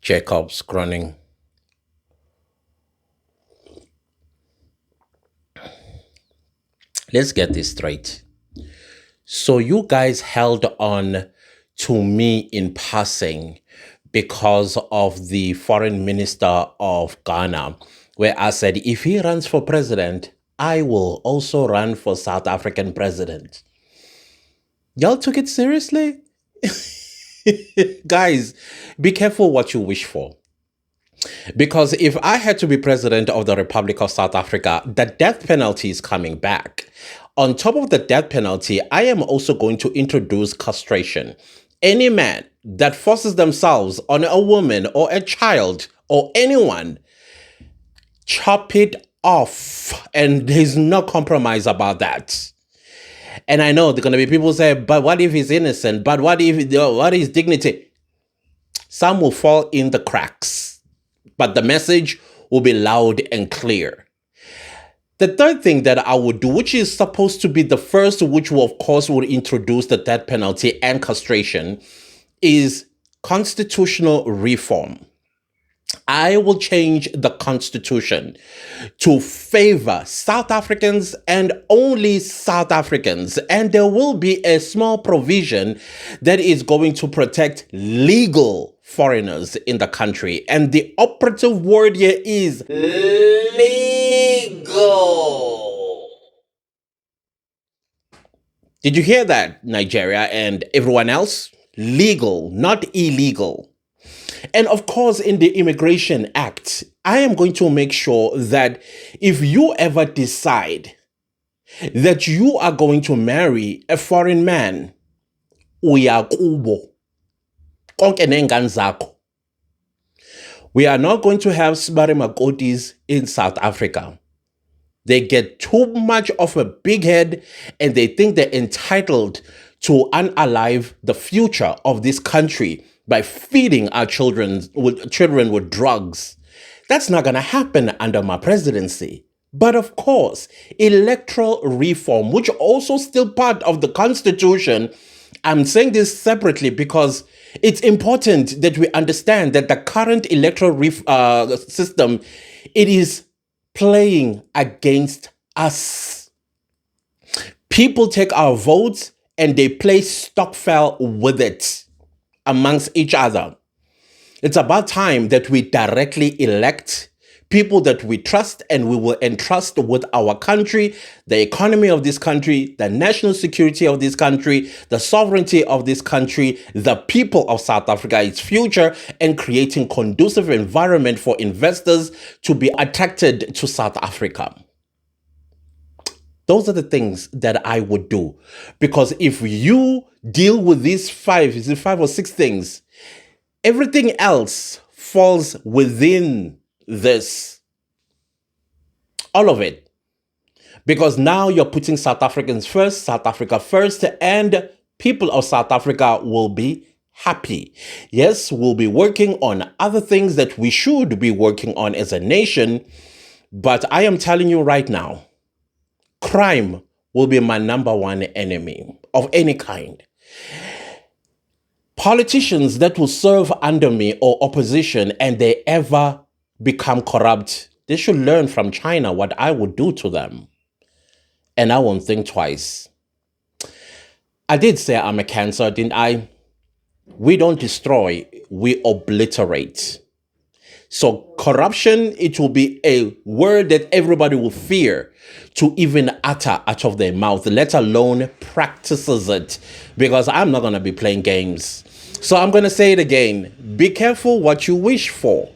Jacob's groaning. Let's get this straight. So you guys held on to me in passing because of the foreign minister of Ghana, where I said, if he runs for president, I will also run for South African president. Y'all took it seriously? Guys, be careful what you wish for. Because if I had to be president of the Republic of South Africa, the death penalty is coming back. On top of the death penalty, I am also going to introduce castration. Any man that forces themselves on a woman or a child or anyone, chop it off. And there's no compromise about that. And I know there are going to be people say, but what if he's innocent? But what is dignity? Some will fall in the cracks, but the message will be loud and clear. The third thing that I would do, which is supposed to be the first, which will, of course, will introduce the death penalty and castration, is constitutional reform. I will change the constitution to favor South Africans and only South Africans. And there will be a small provision that is going to protect legal foreigners in the country. And the operative word here is legal. Did you hear that, Nigeria and everyone else? Legal, not illegal. And of course, in the Immigration Act, I am going to make sure that if you ever decide that you are going to marry a foreign man, uyakubo, konke nengane zakho. We are not going to have Sibari Makotis in South Africa. They get too much of a big head and they think they're entitled to unalive the future of this country by feeding our children with drugs. That's not going to happen under my presidency. But of course, electoral reform, which also still part of the Constitution, I'm saying this separately because it's important that we understand that the current electoral system, it is playing against us. People take our votes and they play stokvel with it amongst each other. It's about time that we directly elect people that we trust and we will entrust with our country, the economy of this country, the national security of this country, the sovereignty of this country, the people of South Africa, its future, and creating conducive environment for investors to be attracted to South Africa. Those are the things that I would do. Because if you deal with these five or six things, everything else falls within this. All of it. Because now you're putting South Africans first, South Africa first, and people of South Africa will be happy. Yes, we'll be working on other things that we should be working on as a nation. But I am telling you right now, crime will be my number one enemy of any kind. Politicians that will serve under me or opposition and they ever become corrupt, they should learn from China what I would do to them. And I won't think twice. I did say I'm a cancer, didn't I? We don't destroy, we obliterate. So corruption, it will be a word that everybody will fear to even utter out of their mouth, let alone practices it, because I'm not going to be playing games. So I'm going to say it again. Be careful what you wish for,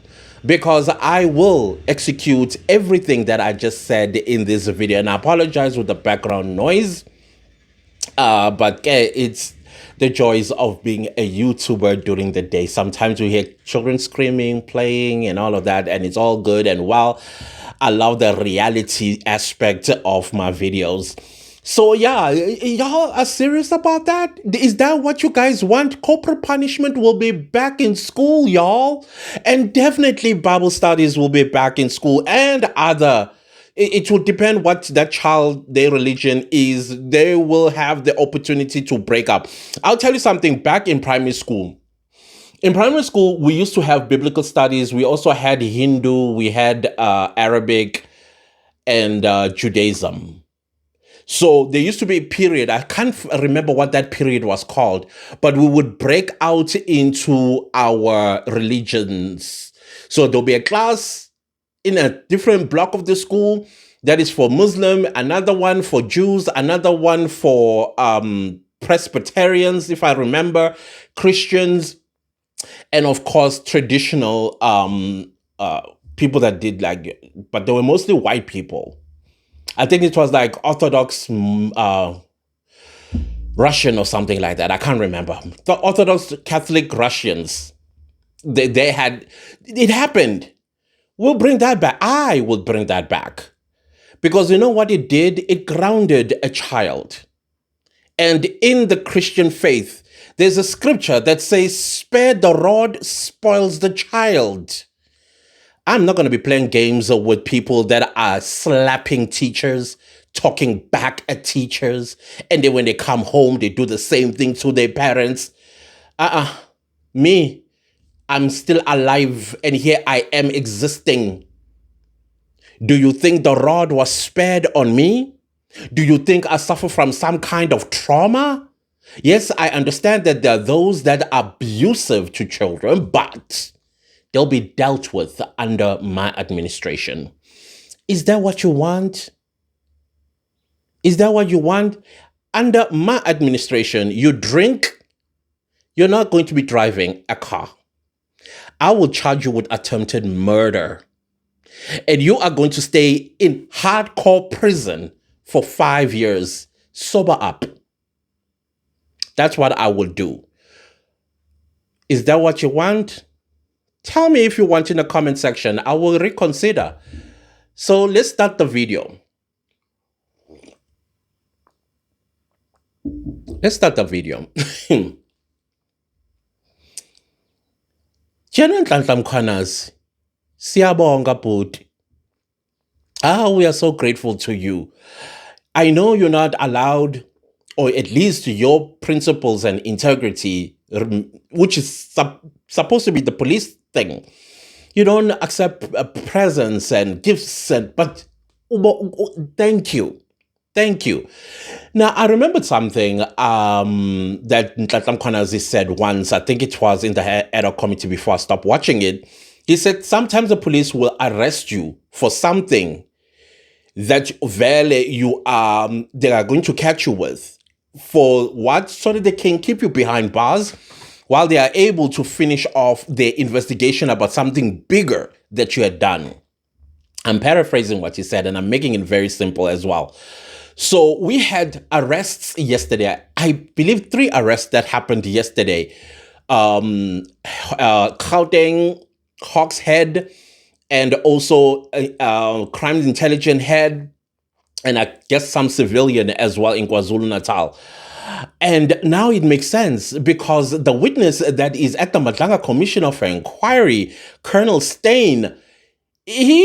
because I will execute everything that I just said in this video. And I apologize with the background noise, but it's the joys of being a YouTuber during the day. Sometimes we hear children screaming, playing, and all of that, and it's all good and well. I love the reality aspect of my videos. So yeah, y'all are serious about that? Is that what you guys want? Corporal punishment will be back in school, y'all. And definitely Bible studies will be back in school, and other. It will depend what that child, their religion is. They will have the opportunity to break up. I'll tell you something, back in primary school, In primary school, we used to have biblical studies. We also had Hindu, we had Arabic, and Judaism. So there used to be a period, I can't remember what that period was called, but we would break out into our religions. So there'll be a class in a different block of the school that is for Muslim, another one for Jews, another one for Presbyterians, if I remember, Christians, and of course traditional people that did like, but they were mostly white people. I think it was like Orthodox Russian or something like that. I can't remember. The Orthodox Catholic Russians, they had, it happened. We'll bring that back. I will bring that back. Because you know what it did? It grounded a child. And in the Christian faith, there's a scripture that says, spare the rod, spoils the child. I'm not going to be playing games with people that are slapping teachers, talking back at teachers, and then when they come home, they do the same thing to their parents. Me, I'm still alive, and here I am existing. Do you think the rod was spared on me? Do you think I suffer from some kind of trauma? Yes, I understand that there are those that are abusive to children, but they'll be dealt with under my administration. Is that what you want? Is that what you want? Under my administration, you drink, you're not going to be driving a car. I will charge you with attempted murder. And you are going to stay in hardcore prison for 5 years. Sober up. That's what I will do. Is that what you want? Tell me if you want in the comment section. I will reconsider. So let's start the video. Let's start the video. General Nhlanhla, siyabonga bhuti. We are so grateful to you. I know you're not allowed, or at least your principles and integrity, which is supposed to be the police thing. You don't accept presents and gifts, but thank you. Thank you. Now, I remembered something that Nhlanhla said once. I think it was in the ad hoc committee before I stopped watching it. He said, sometimes the police will arrest you for something that they are going to catch you with. For what? So that they can keep you behind bars while they are able to finish off their investigation about something bigger that you had done. I'm paraphrasing what he said, and I'm making it very simple as well. So we had arrests yesterday. I believe 3 arrests that happened yesterday. Gauteng, Hawks Head, and also Crimes Intelligence Head, and I guess some civilian as well in KwaZulu-Natal. And now it makes sense because the witness that is at the Madlanga Commission of Inquiry, Colonel Steyn, he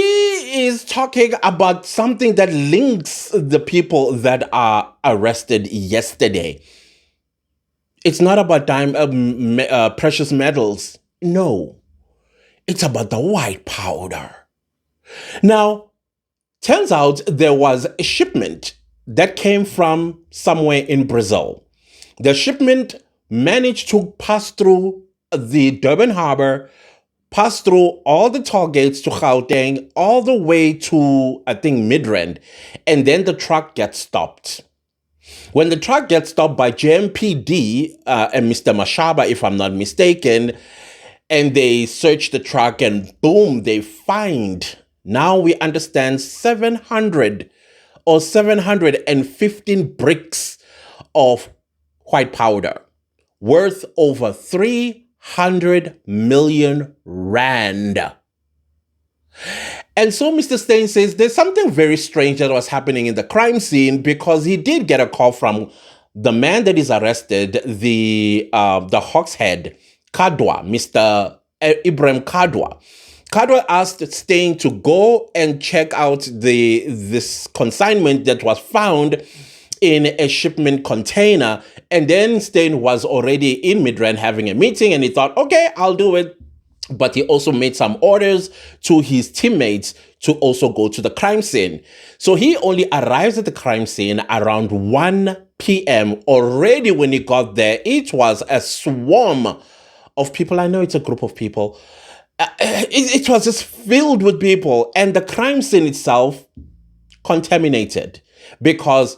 is talking about something that links the people that are arrested yesterday. It's not about precious metals. No, it's about the white powder. Now, turns out there was a shipment that came from somewhere in Brazil. The shipment managed to pass through the Durban Harbor, pass through all the toll gates to Gauteng, all the way to, I think, Midrand, and then the truck gets stopped. When the truck gets stopped by JMPD and Mr. Mashaba, if I'm not mistaken, and they search the truck and boom, they find, now we understand, 700 or 715 bricks of white powder worth over 300 million rand. And so Mr. Steyn says there's something very strange that was happening in the crime scene, because he did get a call from the man that is arrested, the Hawks Head, Kadwa, Mr. Ibrahim Kadwa. Kadwa asked Steyn to go and check out this consignment that was found in a shipment container. And then Steyn was already in Midrand having a meeting, and he thought, okay, I'll do it. But he also made some orders to his teammates to also go to the crime scene. So he only arrives at the crime scene around 1 p.m. Already when he got there, it was a swarm of people. I know it's a group of people. It was just filled with people. And the crime scene itself contaminated, because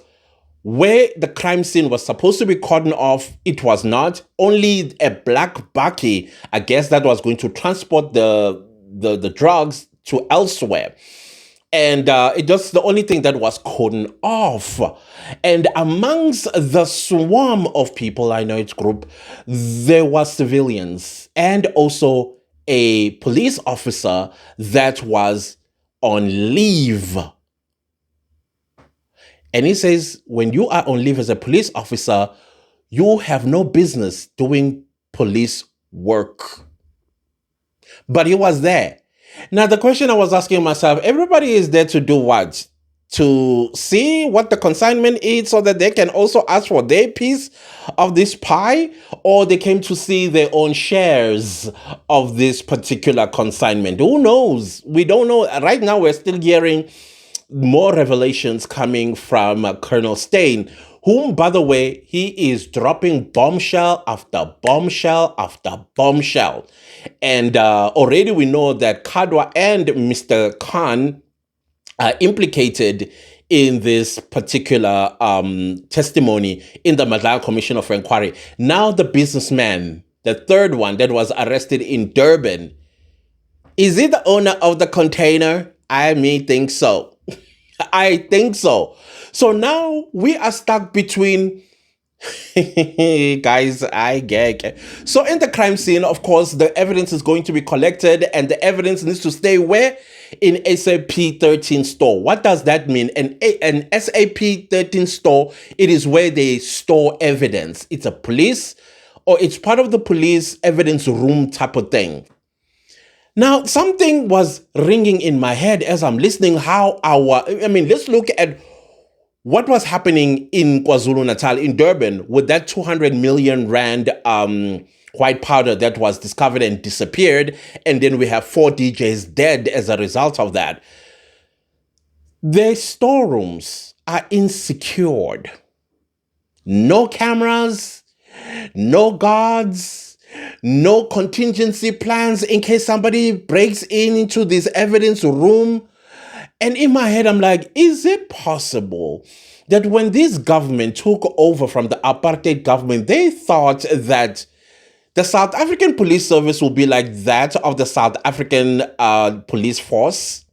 where the crime scene was supposed to be cordoned off, it was not. Only a black bakkie, I guess, that was going to transport the drugs to elsewhere. And it just the only thing that was cordoned off. And amongst the swarm of people, I know it's group, there was civilians and also a police officer that was on leave. And he says, when you are on leave as a police officer, you have no business doing police work. But he was there. Now, the question I was asking myself, everybody is there to do what? To see what the consignment is so that they can also ask for their piece of this pie? Or they came to see their own shares of this particular consignment? Who knows? We don't know. Right now, we're still hearing more revelations coming from Colonel Steyn, whom, by the way, he is dropping bombshell after bombshell after bombshell. And already we know that Kadwa and Mr. Khan are implicated in this particular testimony in the Madlala Commission of Inquiry. Now the businessman, the third one that was arrested in Durban, is he the owner of the container? I may think so. I think so. So now we are stuck between guys, I gag. So in the crime scene, of course, the evidence is going to be collected, and the evidence needs to stay where? In SAP 13 store. What does that mean? An SAP 13 store, it is where they store evidence. It's a police, or it's part of the police evidence room type of thing. Now, something was ringing in my head as I'm listening let's look at what was happening in KwaZulu-Natal, in Durban, with that 200 million rand white powder that was discovered and disappeared. And then we have 4 DJs dead as a result of that. Their storerooms are insecured. No cameras, no guards, no contingency plans in case somebody breaks into this evidence room. And in my head, I'm like, is it possible that when this government took over from the apartheid government, they thought that the South African police service will be like that of the South African police force?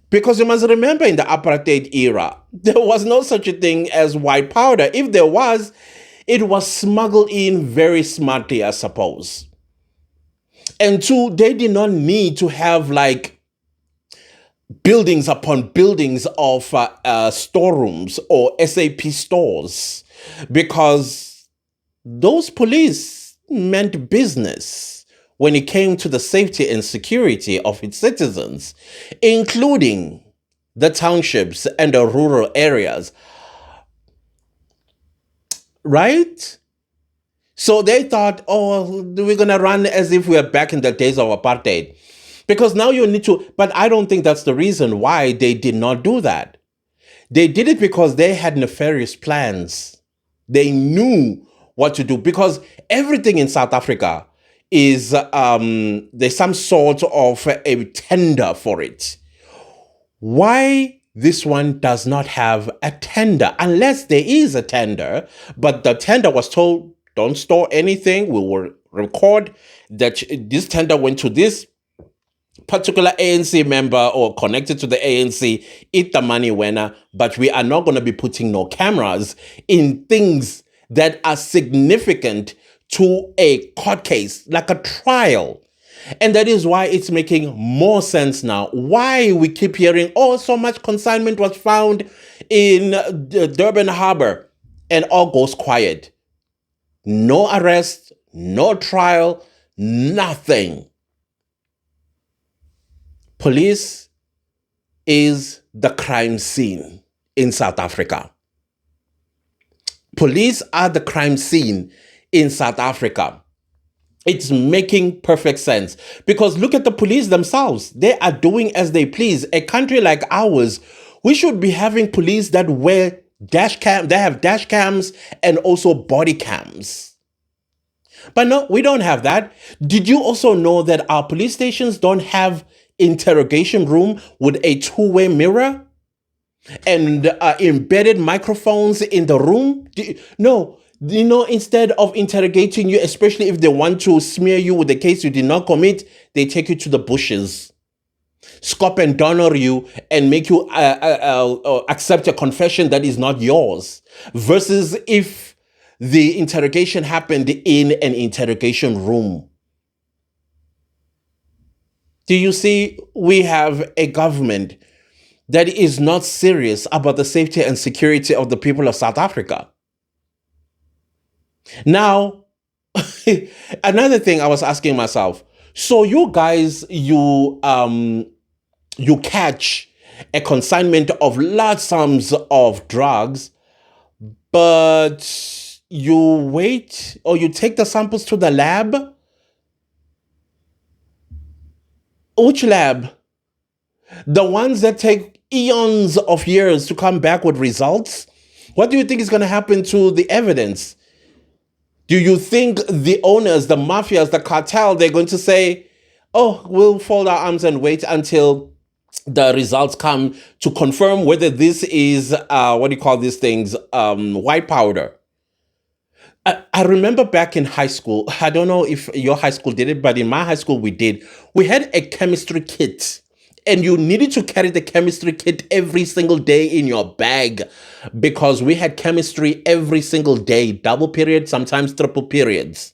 Because you must remember, in the apartheid era, there was no such a thing as white powder. If there was, it was smuggled in very smartly, I suppose. And two, they did not need to have like buildings upon buildings of storerooms or SAP stores, because those police meant business when it came to the safety and security of its citizens, including the townships and the rural areas. Right? So they thought, oh, we're going to run as if we are back in the days of apartheid. Because now you need to, but I don't think that's the reason why they did not do that. They did it because they had nefarious plans. They knew what to do, because everything in South Africa is, there's some sort of a tender for it. Why this one does not have a tender, unless there is a tender, but the tender was told, don't store anything. We will record that this tender went to this particular ANC member or connected to the ANC, eat the money winner, but we are not going to be putting no cameras in things that are significant to a court case, like a trial. And that is why it's making more sense now. Why we keep hearing, oh, so much consignment was found in Durban Harbor, and all goes quiet. No arrest, no trial, nothing. Police is the crime scene in South Africa. Police are the crime scene in South Africa. It's making perfect sense because look at the police themselves. They are doing as they please. A country like ours, we should be having police that wear dash cam. They have dash cams and also body cams. But no, we don't have that. Did you also know that our police stations don't have interrogation room with a two-way mirror and embedded microphones in the room? No. Instead of interrogating you, especially if they want to smear you with the case you did not commit, they take you to the bushes, scop and donor you, and make you accept a confession that is not yours. Versus if the interrogation happened in an interrogation room. Do you see? We have a government that is not serious about the safety and security of the people of South Africa. Now, another thing I was asking myself, so you guys, you catch a consignment of large sums of drugs, but you wait or you take the samples to the lab? Which lab? The ones that take eons of years to come back with results? What do you think is going to happen to the evidence? Do you think the owners, the mafias, the cartel, they're going to say, oh, we'll fold our arms and wait until the results come to confirm whether this is, what do you call these things, white powder? I remember back in high school, I don't know if your high school did it, but in my high school we did. We had a chemistry kit. And you needed to carry the chemistry kit every single day in your bag because we had chemistry every single day, double period, sometimes triple periods.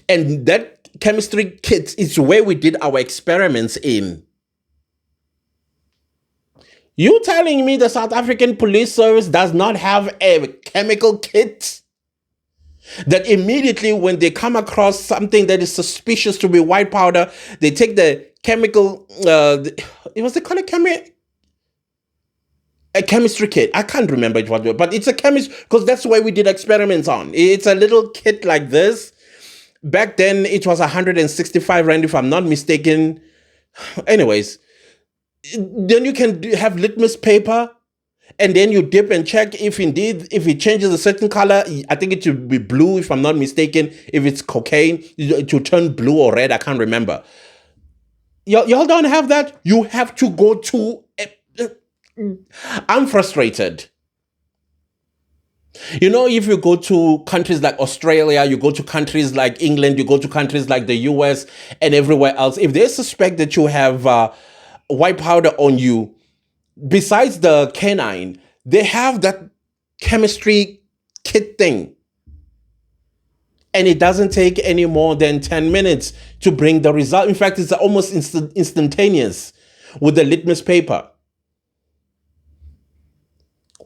And that chemistry kit is where we did our experiments in. You telling me the South African Police Service does not have a chemical kit? That immediately when they come across something that is suspicious to be white powder, they take the chemical, it was called a chemistry kit. I can't remember it was, but it's a chemistry, because that's why we did experiments on. It's a little kit like this. Back then, it was 165 Rand, if I'm not mistaken. Anyways, then you can have litmus paper, and then you dip and check if it changes a certain color. I think it should be blue, if I'm not mistaken. If it's cocaine, it will turn blue or red. I can't remember. Y'all don't have that? You have to go to... I'm frustrated. You know, if you go to countries like Australia, you go to countries like England, you go to countries like the US and everywhere else, if they suspect that you have white powder on you, besides the canine, they have that chemistry kit thing. And it doesn't take any more than 10 minutes to bring the result. In fact, it's almost instantaneous with the litmus paper.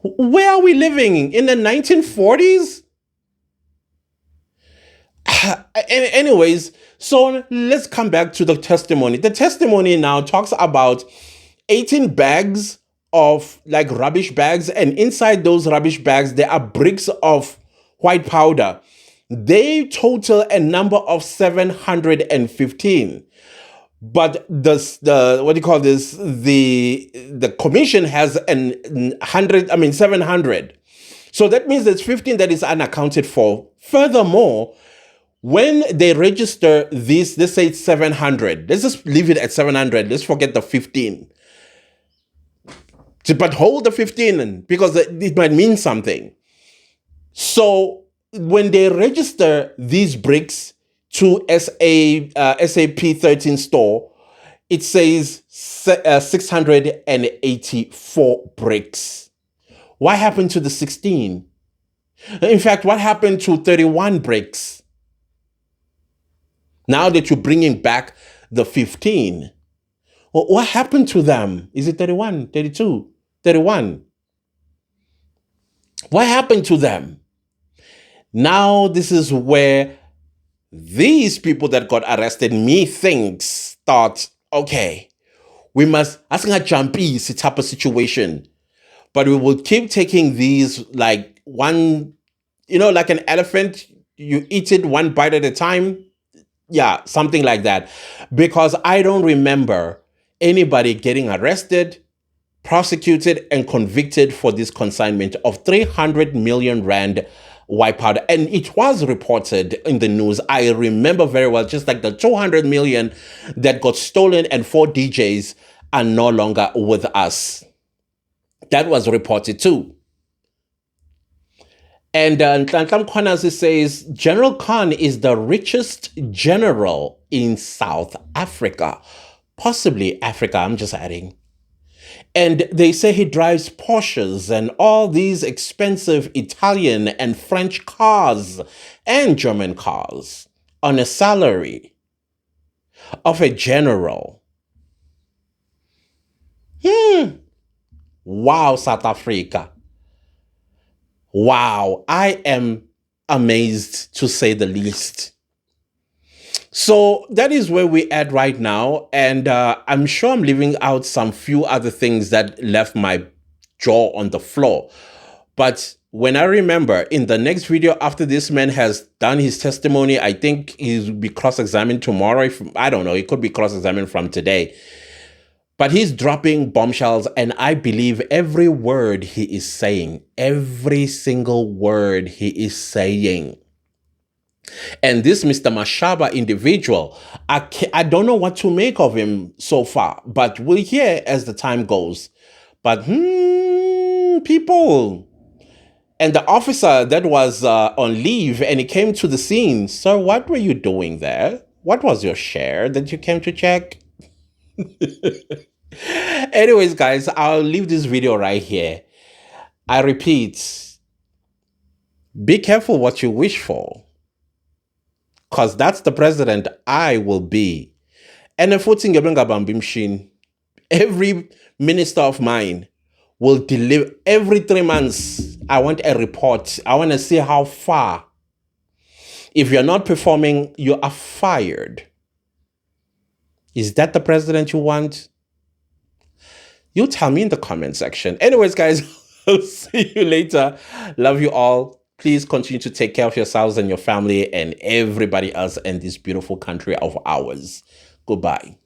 Where are we living? In the 1940s? Anyways, so let's come back to the testimony. The testimony now talks about 18 bags of like rubbish bags, and inside those rubbish bags there are bricks of white powder. They total a number of 715, but the commission has 700. So that means there's 15 that is unaccounted for. Furthermore, when they register this, let's say it's 700. Let's just leave it at 700. Let's forget the 15. But hold the 15 because it might mean something. So when they register these bricks to SAP 13 store, it says 684 bricks. What happened to the 16? In fact, what happened to 31 bricks? Now that you're bringing back the 15, what happened to them? Is it 31, 32, 31? What happened to them? Now, this is where these people that got arrested, methinks, thought, okay, we must, that's not jumpy type of situation, but we will keep taking these like 1 like an elephant, you eat it one bite at a time. Yeah, something like that. Because I don't remember anybody getting arrested, prosecuted, and convicted for this consignment of 300 million rand wipeout. And it was reported in the news. I remember very well, just like the 200 million that got stolen and 4 DJs are no longer with us. That was reported too. And Ntlanhla Mkhwanazi says, General Khan is the richest general in South Africa. Possibly Africa, I'm just adding. And they say he drives Porsches and all these expensive Italian and French cars and German cars on a salary of a general. Wow, South Africa. Wow, I am amazed to say the least. So that is where we're at right now. And I'm sure I'm leaving out some few other things that left my jaw on the floor. But when I remember in the next video after this man has done his testimony, I think he'll be cross-examined tomorrow. I don't know, he could be cross-examined from today. But he's dropping bombshells, and I believe every word he is saying, every single word he is saying. And this Mr. Mashaba individual, I don't know what to make of him so far, but we'll hear as the time goes. But people. And the officer that was on leave and he came to the scene. Sir, what were you doing there? What was your share that you came to check? Anyways, guys, I'll leave this video right here. I repeat, be careful what you wish for, because that's the president I will be. And every minister of mine will deliver every 3 months. I want a report. I want to see how far. If you're not performing, you are fired. Is that the president you want? You tell me in the comment section. Anyways, guys, I'll see you later. Love you all. Please continue to take care of yourselves and your family and everybody else in this beautiful country of ours. Goodbye.